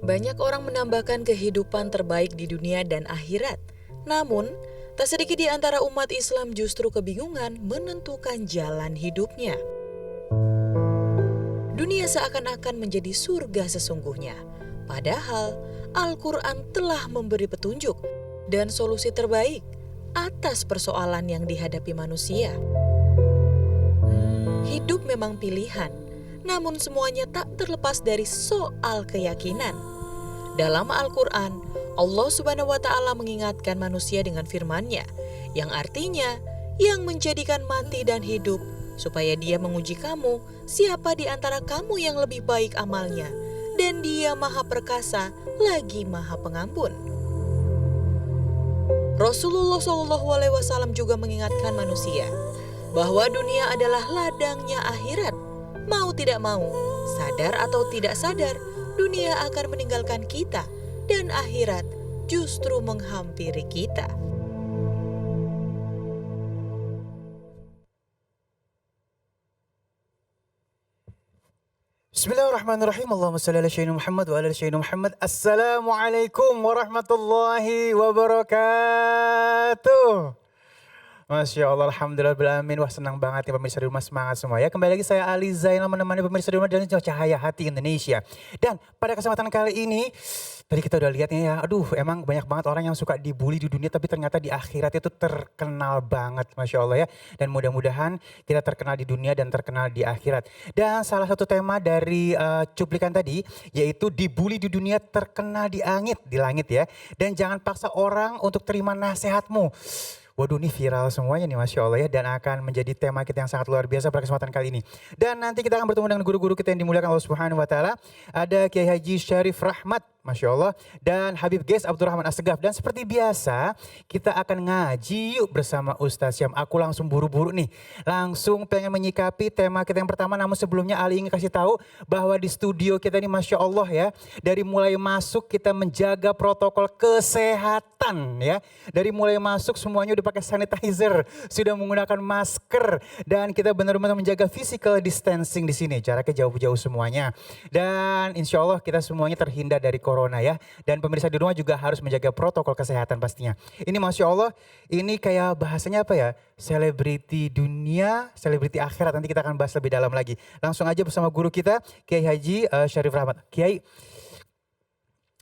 Banyak orang menambahkan kehidupan terbaik di dunia dan akhirat. Namun, tak sedikit di antara umat Islam justru kebingungan menentukan jalan hidupnya. Dunia seakan-akan menjadi surga sesungguhnya. Padahal, Al-Quran telah memberi petunjuk dan solusi terbaik atas persoalan yang dihadapi manusia. Hidup memang pilihan, namun semuanya tak terlepas dari soal keyakinan. Dalam Al-Quran, Allah Subhanahu wa Ta'ala mengingatkan manusia dengan firman-Nya, yang artinya yang menjadikan mati dan hidup, supaya Dia menguji kamu, siapa di antara kamu yang lebih baik amalnya, dan Dia Maha Perkasa lagi Maha Pengampun. Rasulullah SAW juga mengingatkan manusia bahwa dunia adalah ladangnya akhirat. Mau tidak mau, sadar atau tidak sadar, dunia akan meninggalkan kita dan akhirat justru menghampiri kita. Bismillahirrahmanirrahim. Allahumma salli ala sayyidina Muhammad wa ala sayyidina Muhammad. Assalamualaikum warahmatullahi wabarakatuh. Masya Allah, Alhamdulillah, wah senang banget ya pemirsa di rumah, semangat semua ya. Kembali lagi saya Ali Zainal menemani pemirsa di rumah dan Cahaya Hati Indonesia. Dan pada kesempatan kali ini, tadi kita udah lihatnya ya, aduh emang banyak banget orang yang suka dibully di dunia tapi ternyata di akhirat itu terkenal banget, Masya Allah ya. Dan mudah-mudahan kita terkenal di dunia dan terkenal di akhirat. Dan salah satu tema dari cuplikan tadi yaitu dibully di dunia terkenal di langit ya. Dan jangan paksa orang untuk terima nasihatmu. Waduh, ini viral semuanya nih, Masya Allah ya. Dan akan menjadi tema kita yang sangat luar biasa pada kesempatan kali ini. Dan nanti kita akan bertemu dengan guru-guru kita yang dimuliakan Allah Subhanahu wa Ta'ala. Ada Kiai Haji Syarif Rahmat, Masya Allah. Dan Habib Ges Abdurrahman Assegaf. Dan seperti biasa, kita akan ngaji yuk bersama Ustaz Syam. Aku langsung buru-buru nih. Langsung pengen menyikapi tema kita yang pertama. Namun sebelumnya Ali ingin kasih tahu bahwa di studio kita ini, Masya Allah ya. Dari mulai masuk kita menjaga protokol kesehatan ya. Dari mulai masuk semuanya udah pakai sanitizer, sudah menggunakan masker, dan kita benar-benar menjaga physical distancing di sini, jaraknya jauh-jauh semuanya. Dan insya Allah kita semuanya terhindar dari corona ya. Dan pemirsa di rumah juga harus menjaga protokol kesehatan pastinya. Ini Masya Allah, ini kayak bahasanya apa ya? Selebriti dunia, selebriti akhirat. Nanti kita akan bahas lebih dalam lagi. Langsung aja bersama guru kita, Kiai Haji Syarif Rahmat. Kiai,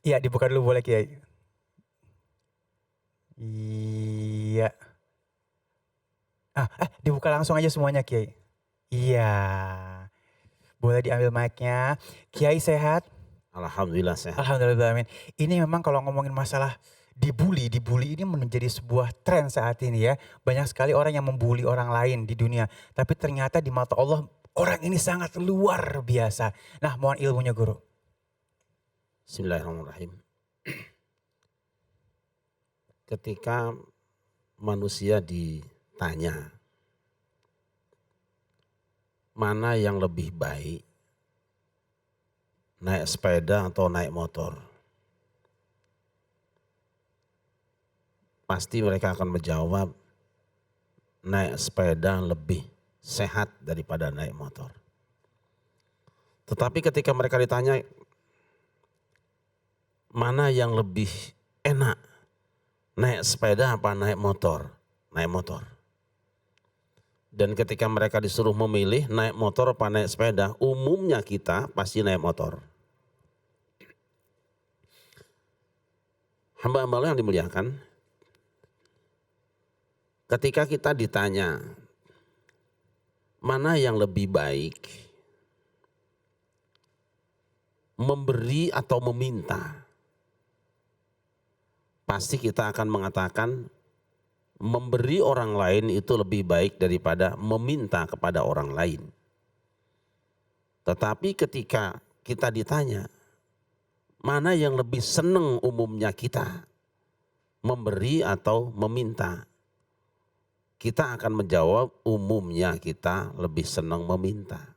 ya dibuka dulu boleh Kiai. Iya. Dibuka langsung aja semuanya Kiai. Iya. Boleh diambil mic-nya. Kiai sehat? Alhamdulillah sehat. Alhamdulillah, amin. Ini memang kalau ngomongin masalah dibully ini menjadi sebuah tren saat ini ya. Banyak sekali orang yang membuli orang lain di dunia. Tapi ternyata di mata Allah orang ini sangat luar biasa. Nah, mohon ilmunya guru. Bismillahirrahmanirrahim. Ketika manusia ditanya mana yang lebih baik, naik sepeda atau naik motor, pasti mereka akan menjawab naik sepeda lebih sehat daripada naik motor. Tetapi ketika mereka ditanya mana yang lebih enak, naik sepeda apa naik motor? Naik motor. Dan ketika mereka disuruh memilih naik motor apa naik sepeda, umumnya kita pasti naik motor. Hamba-hamba Allah yang dimuliakan, ketika kita ditanya mana yang lebih baik, memberi atau meminta, pasti kita akan mengatakan memberi orang lain itu lebih baik daripada meminta kepada orang lain. Tetapi ketika kita ditanya mana yang lebih senang umumnya kita, memberi atau meminta, kita akan menjawab umumnya kita lebih senang meminta.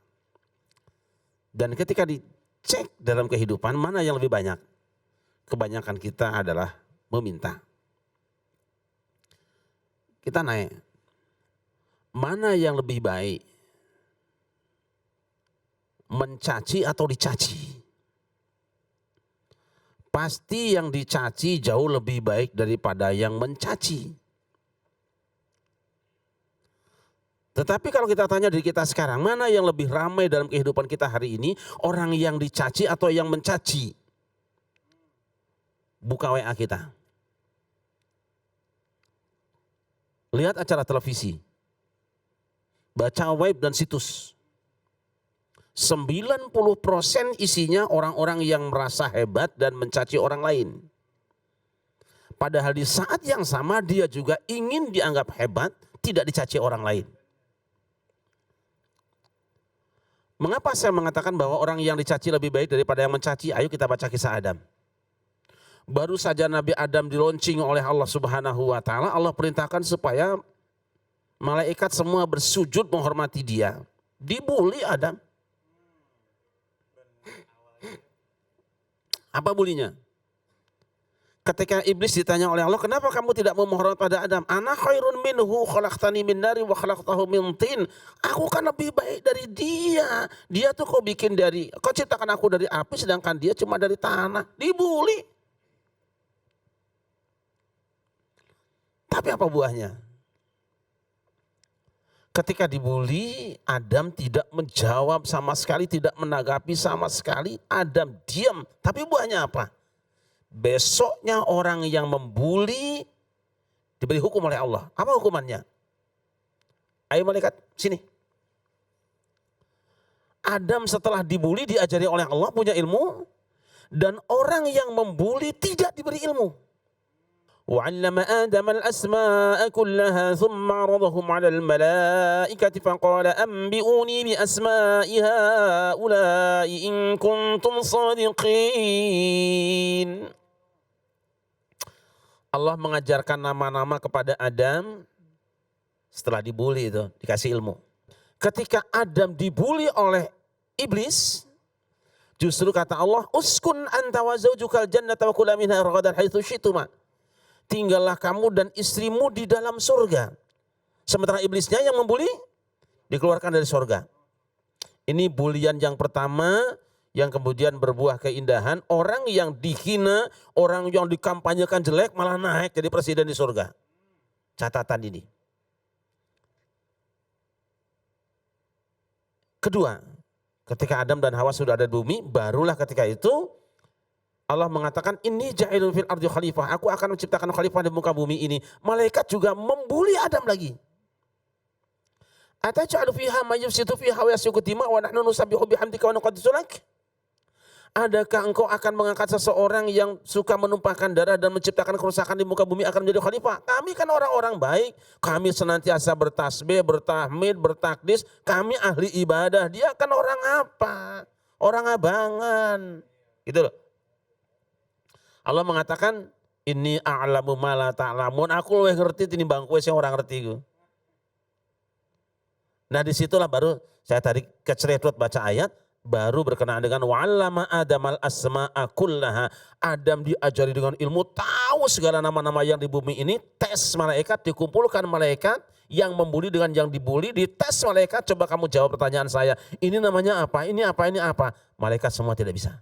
Dan ketika dicek dalam kehidupan mana yang lebih banyak, kebanyakan kita adalah meminta. Kita naik, mana yang lebih baik, mencaci atau dicaci? pasti yang dicaci jauh lebih baik daripada yang mencaci. Tetapi kalau kita tanya diri kita sekarang, mana yang lebih ramai dalam kehidupan kita hari ini? Orang yang dicaci atau yang mencaci? Buka WA kita. Lihat acara televisi. Baca web dan situs. 90% isinya orang-orang yang merasa hebat dan mencaci orang lain. Padahal di saat yang sama dia juga ingin dianggap hebat, tidak dicaci orang lain. Mengapa saya mengatakan bahwa orang yang dicaci lebih baik daripada yang mencaci? Ayo kita baca kisah Adam. Baru saja Nabi Adam dilaunching oleh Allah Subhanahu wa taala, Allah perintahkan supaya malaikat semua bersujud menghormati dia. Dibully Adam. Apa bulinya? Ketika iblis ditanya oleh Allah, kenapa kamu tidak mau menghormat pada Adam? Ana khairun minhu khalaqtani min nari wa khalaqtahu min tin. Aku kan lebih baik dari dia. Dia tuh kau ciptakan aku dari api sedangkan dia cuma dari tanah. Dibully. Tapi apa buahnya? Ketika dibully, Adam tidak menjawab sama sekali, tidak menanggapi sama sekali. Adam diam. Tapi buahnya apa? Besoknya orang yang membuli diberi hukum oleh Allah. Apa hukumannya? Ayo malaikat, sini. Adam setelah dibuli diajari oleh Allah, punya ilmu. Dan orang yang membuli tidak diberi ilmu. وعلم آدم الأسماء كلها ثم عرضهم على الملائكة فقال أنبئوني بأسماء هؤلاء إن كنتم صادقين. Allah mengajarkan nama-nama kepada Adam setelah dibuli itu, dikasih ilmu. Ketika Adam dibuli oleh iblis, justru kata Allah, uskun anta wa zawjukal jannata wa kula minha ragadan haitsu syi'tuma. Tinggallah kamu dan istrimu di dalam surga. Sementara iblisnya yang membuli dikeluarkan dari surga. Ini bulian yang pertama yang kemudian berbuah keindahan. Orang yang dihina, orang yang dikampanyekan jelek malah naik jadi presiden di surga. Catatan ini. Kedua, ketika Adam dan Hawa sudah ada di bumi, barulah ketika itu Allah mengatakan, ini ja'ilun fil ardi khalifah. Aku akan menciptakan khalifah di muka bumi ini. Malaikat juga membuli Adam lagi. Ataj'alu fiha may yufsidu fiha wa yasfiku dima wa nahnu nusabbihu bihamdika wa nuqaddisu lak. Adakah engkau akan mengangkat seseorang yang suka menumpahkan darah dan menciptakan kerusakan di muka bumi akan menjadi khalifah? Kami kan orang-orang baik. Kami senantiasa bertasbih, bertahmid, bertakdis. Kami ahli ibadah. Dia kan orang apa? Orang abangan. Gitu loh. Allah mengatakan, ini a'lamu ma la ta'lamun. Aku lebih ngerti tinimbang kowe sing orang ngerti ku. Nah disitulah baru saya tadi keceretot baca ayat, baru berkenaan dengan wa'allama Adamal asma'a kullaha. Adam diajari dengan ilmu, tahu segala nama-nama yang di bumi ini. Tes malaikat, dikumpulkan malaikat yang membuli dengan yang dibuli. Dites malaikat, coba kamu jawab pertanyaan saya. Ini namanya apa, ini apa, ini apa. Malaikat semua tidak bisa.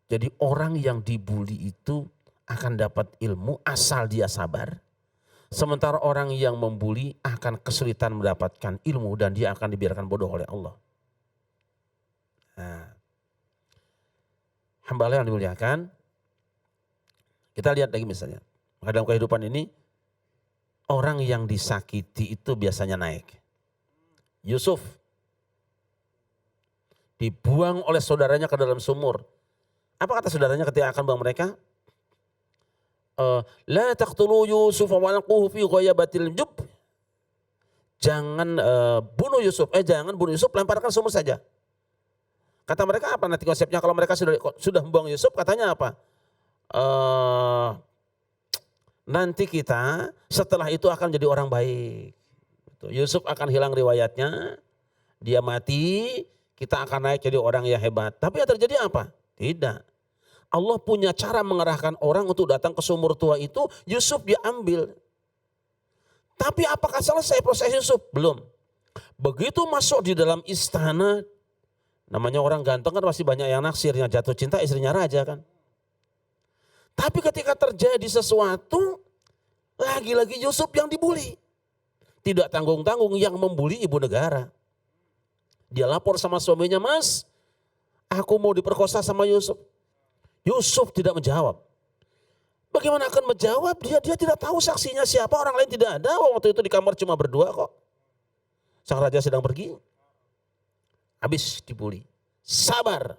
Jadi orang yang dibuli itu akan dapat ilmu asal dia sabar. Sementara orang yang membuli akan kesulitan mendapatkan ilmu dan dia akan dibiarkan bodoh oleh Allah. Nah, hamba Allah yang dimuliakan, kita lihat lagi misalnya. Dalam kehidupan ini, orang yang disakiti itu biasanya naik. Yusuf dibuang oleh saudaranya ke dalam sumur. Apa kata saudaranya ketika akan buang mereka? La taqtulu Yusuf wa alquhu fi ghayabatil jub. Jangan bunuh Yusuf, jangan bunuh Yusuf, lemparkan sumur saja. Kata mereka apa nanti konsepnya kalau mereka sudah membuang Yusuf, katanya apa? Nanti kita setelah itu akan jadi orang baik. Yusuf akan hilang riwayatnya, dia mati, kita akan naik jadi orang yang hebat. Tapi yang terjadi apa? Tidak. Allah punya cara mengerahkan orang untuk datang ke sumur tua itu, Yusuf diambil. Tapi apakah selesai proses Yusuf? Belum. Begitu masuk di dalam istana, namanya orang ganteng kan pasti banyak yang naksir, yang jatuh cinta istrinya raja kan. Tapi ketika terjadi sesuatu, lagi-lagi Yusuf yang dibully. Tidak tanggung-tanggung yang membuli ibu negara. Dia lapor sama suaminya, "Mas, aku mau diperkosa sama Yusuf." Yusuf tidak menjawab. Bagaimana akan menjawab? Dia tidak tahu saksinya siapa, orang lain tidak ada. Waktu itu di kamar cuma berdua kok. Sang raja sedang pergi. Habis dibully. Sabar.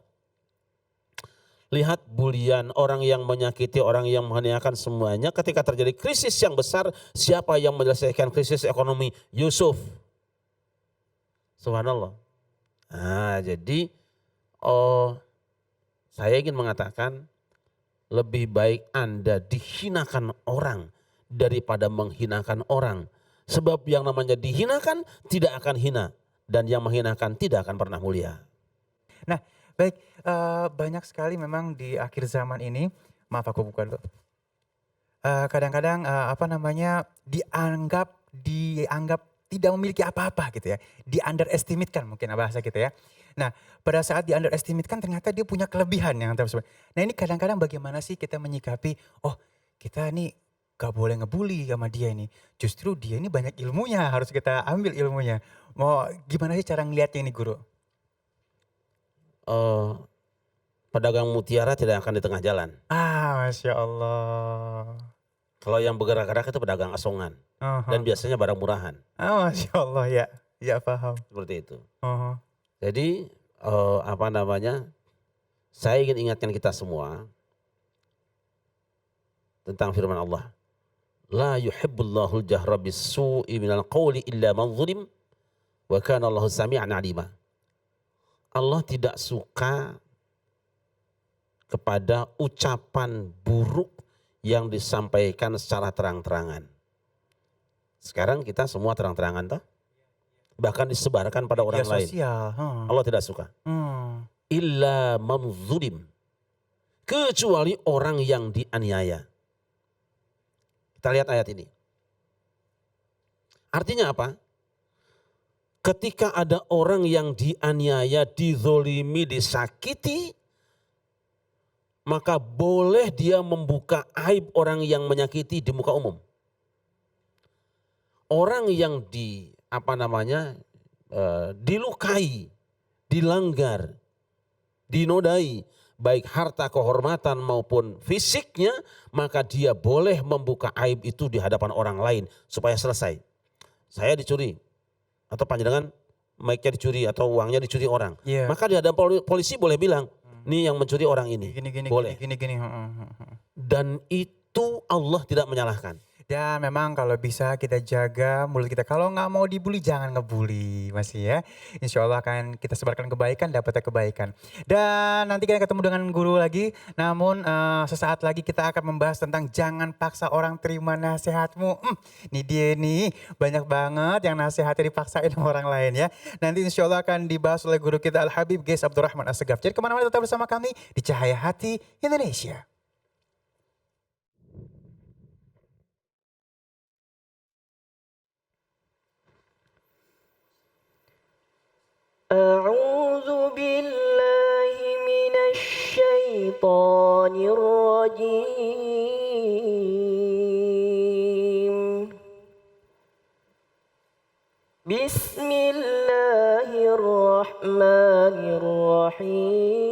Lihat bulian orang yang menyakiti, orang yang menghinakan semuanya. Ketika terjadi krisis yang besar, siapa yang menyelesaikan krisis ekonomi? Yusuf. Subhanallah. Nah, jadi saya ingin mengatakan lebih baik Anda dihinakan orang daripada menghinakan orang. Sebab yang namanya dihinakan tidak akan hina dan yang menghinakan tidak akan pernah mulia. Nah, baik, banyak sekali memang di akhir zaman ini, maaf aku buka dulu. Kadang-kadang dianggap tidak memiliki apa-apa gitu ya. Di-underestimate-kan mungkin bahasa kita ya. Nah, pada saat di-underestimate-kan ternyata dia punya kelebihan yang tersebut. Nah, ini kadang-kadang bagaimana sih kita menyikapi, oh kita nih gak boleh ngebully sama dia ini. Justru dia ini banyak ilmunya, harus kita ambil ilmunya. Mau gimana sih cara ngeliatnya ini guru? Pedagang mutiara tidak akan di tengah jalan. Masya Allah. Kalau yang bergerak-gerak itu pedagang asongan. Dan biasanya barang murahan. Masya Allah ya, ya paham. Seperti itu. Jadi saya ingin ingatkan kita semua tentang firman Allah. La yuhibbullahu al-jahra bis-su'i minal qawli illa man zulim wa kana Allahu sami'an 'alima. Allah tidak suka kepada ucapan buruk yang disampaikan secara terang-terangan. Sekarang kita semua terang-terangan toh? Bahkan disebarkan pada orang lain. Sosial. Allah tidak suka. Illa man zulim. Kecuali orang yang dianiaya. Kita lihat ayat ini. Artinya apa? Ketika ada orang yang dianiaya, dizolimi, disakiti, maka boleh dia membuka aib orang yang menyakiti di muka umum. Orang yang dilukai, dilanggar, dinodai, baik harta kehormatan maupun fisiknya, maka dia boleh membuka aib itu di hadapan orang lain supaya selesai. Saya dicuri, atau panjenengan mic-nya dicuri atau uangnya dicuri orang. Maka di hadapan polisi boleh bilang, ini yang mencuri orang ini. Boleh. Gini. Dan itu Allah tidak menyalahkan. Dan memang kalau bisa kita jaga mulut kita. Kalau nggak mau dibully jangan ngebully masih ya. Insya Allah akan kita sebarkan kebaikan, dapatnya kebaikan. Dan nanti kita ketemu dengan guru lagi. Namun sesaat lagi kita akan membahas tentang jangan paksa orang terima nasihatmu. Ini dia nih banyak banget yang nasihatnya dipaksain sama orang lain ya. Nanti insya Allah akan dibahas oleh guru kita Al-Habib Ghais Abdurrahman Assegaf. Jadi kemana-mana tetap bersama kami di Cahaya Hati Indonesia. أعوذ بالله من الشيطان الرجيم بسم الله الرحمن الرحيم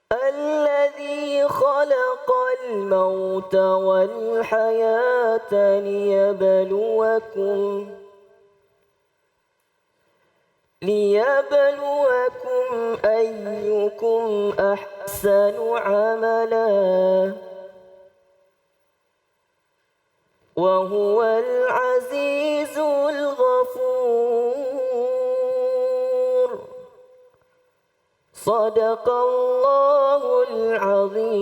الذي خلق الموت والحياة ليبلوكم أيكم أحسن عملا وهو العزيز الغفور صدق الله العظيم